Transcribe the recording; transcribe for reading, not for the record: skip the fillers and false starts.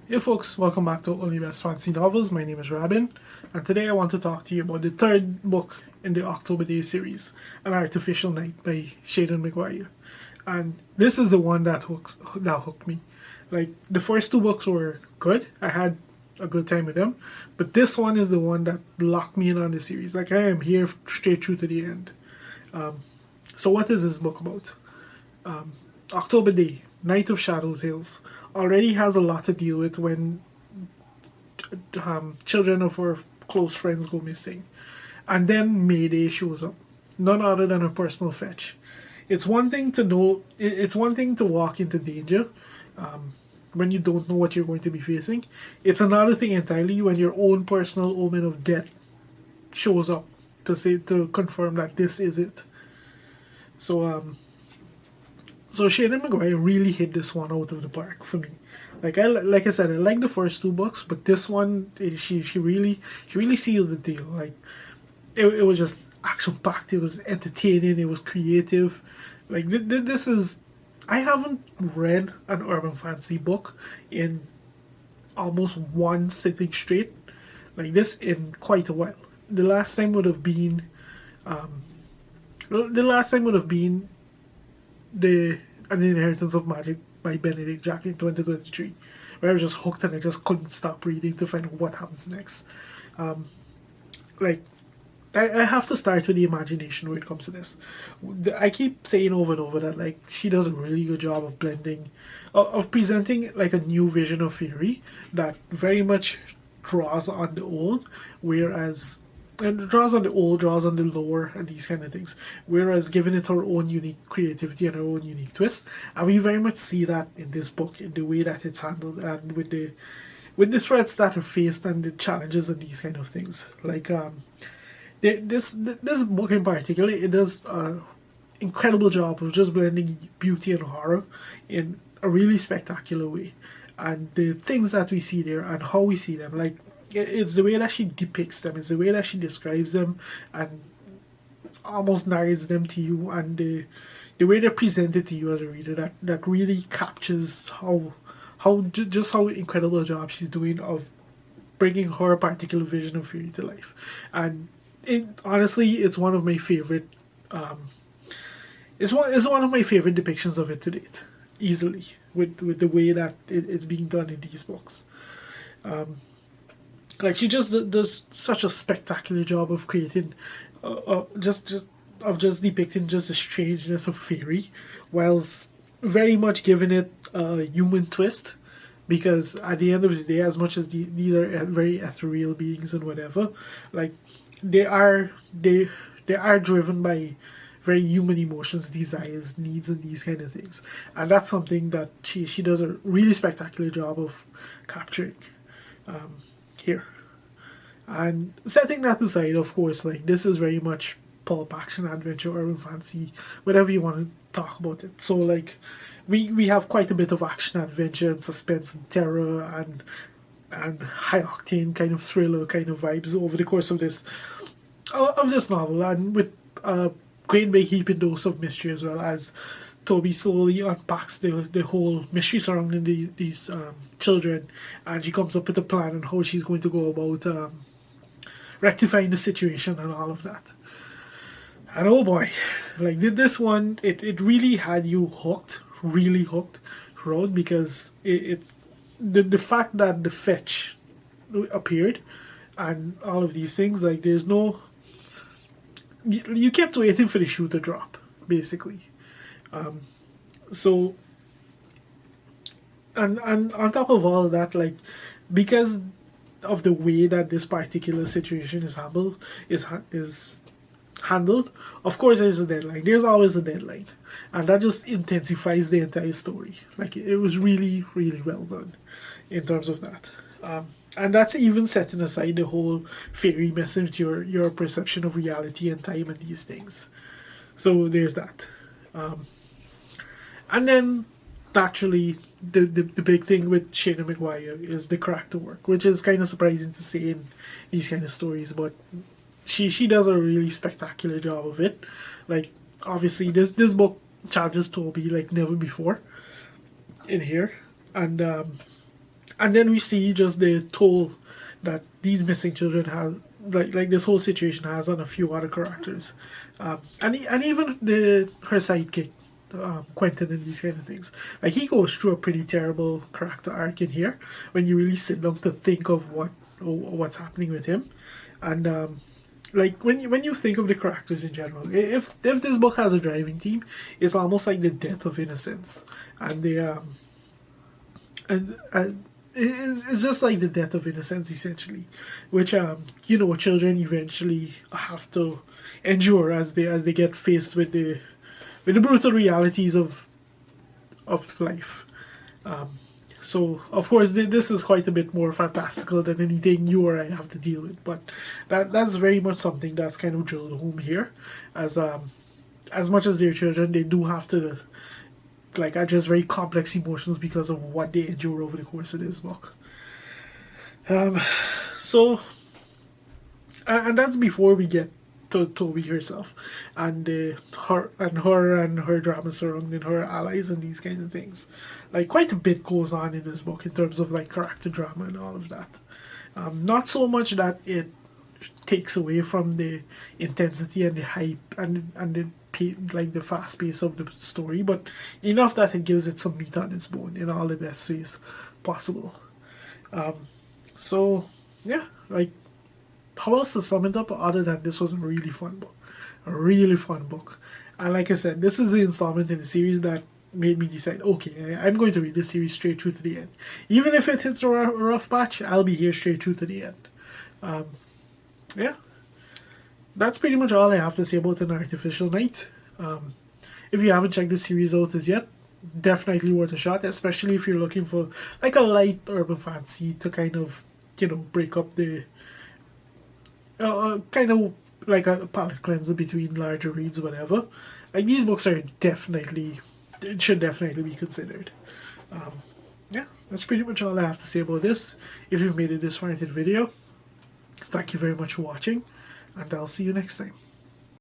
Hey folks, welcome back to Only Best Fancy Novels. My name is Rabin, and today I want to talk to you about the third book in the October Day series, An Artificial Night by Seanan McGuire. And this is the one that hooked me. Like the first two books were good. I had a good time with them, but this one is the one that locked me in on the series. Like I am here straight through to the end. So what is this book about? October Day, Night of Shadows Hills, already has a lot to deal with when children of her close friends go missing. And then Mayday shows up, none other than a personal fetch. It's one thing to know, it's one thing to walk into danger when you don't know what you're going to be facing. It's another thing entirely when your own personal omen of death shows up to confirm that this is it. So so Seanan McGuire really hit this one out of the park for me. Like I said, I like the first two books, but this one she really sealed the deal. Like it was just action packed. It was entertaining. It was creative. Like this is, I haven't read an urban fantasy book in almost one sitting straight like this in quite a while. The last time would have been the last time would have been the An Inheritance of Magic by Benedict Jack in 2023, where I was just hooked and I just couldn't stop reading to find out what happens next. Like, I have to start with the imagination when it comes to this. I keep saying over and over that like she does a really good job of blending, of presenting like a new vision of fairy that very much draws on the old, whereas and draws on the old, draws on the lore, and these kind of things. Whereas giving it her own unique creativity and her own unique twist, and we very much see that in this book, in the way that it's handled, and with the threats that are faced and the challenges and these kind of things. Like this book in particular, it does an incredible job of just blending beauty and horror in a really spectacular way, and the things that we see there and how we see them, like it's the way that she depicts them, it's the way that she describes them and almost narrates them to you, and the way they're presented to you as a reader that really captures just how incredible a job she's doing of bringing her particular vision of fairy to life. And it honestly, it's one of my favorite. It's one of my favorite depictions of it to date, easily, with the way that it's being done in these books. Like she just does such a spectacular job of creating, just depicting just the strangeness of fairy, whilst very much giving it a human twist. Because at the end of the day, as much as these are very ethereal beings and whatever, like they are driven by very human emotions, desires, needs, and these kind of things, and that's something that she does a really spectacular job of capturing here. And setting that aside, of course, like this is very much pulp action, adventure, urban fantasy, whatever you want to talk about it. So like we have quite a bit of action, adventure, and suspense and terror and high octane kind of thriller kind of vibes over the course of this novel, and with a great big heaping dose of mystery as well, as Toby slowly unpacks the whole mystery surrounding these children, and she comes up with a plan on how she's going to go about rectifying the situation and all of that. And oh boy, like this one, it really had you hooked, really hooked throughout, because the fact that the fetch appeared and all of these things, like there's no, you kept waiting for the shoe to drop, basically. So and on top of all of that, like because of the way that this particular situation is handled, of course there's a deadline. There's always a deadline, and that just intensifies the entire story. Like it was really really well done in terms of that. And that's even setting aside the whole fairy message, your perception of reality and time and these things. So there's that. And then naturally the big thing with Seanan McGuire is the character work, which is kind of surprising to say in these kind of stories, but she does a really spectacular job of it. Like obviously this book challenges Toby like never before in here, and And then we see just the toll that these missing children have, like this whole situation has on a few other characters, and even her sidekick, Quentin, and these kind of things. Like he goes through a pretty terrible character arc in here when you really sit down to think of what's happening with him, and like when you think of the characters in general, if this book has a driving theme, it's almost like the death of innocence, and and it's just like the death of innocence essentially, which children eventually have to endure as they get faced with the brutal realities of life. So of course this is quite a bit more fantastical than anything you or I have to deal with, but that's very much something that's kind of drilled home here, as much as they're children, they do have to like address very complex emotions because of what they endure over the course of this book. So and that's before we get to Toby herself and her drama surrounding her allies and these kinds of things. Like quite a bit goes on in this book in terms of like character drama and all of that. Not so much that it takes away from the intensity and the hype and the fast pace of the story, but enough that it gives it some meat on its bone in all the best ways possible. So yeah, like how else to sum it up other than this was a really fun book, and like I said, this is the installment in the series that made me decide, okay, I'm going to read this series straight through to the end. Even if it hits a rough patch, I'll be here straight through to the end. Yeah, that's pretty much all I have to say about An Artificial Night. If you haven't checked this series out as yet, definitely worth a shot, especially if you're looking for like a light urban fantasy to kind of, break up the kind of like a palate cleanser between larger reads, whatever. Like these books are it should definitely be considered. Yeah, that's pretty much all I have to say about this. If you've made it this far into the video, thank you very much for watching, and I'll see you next time.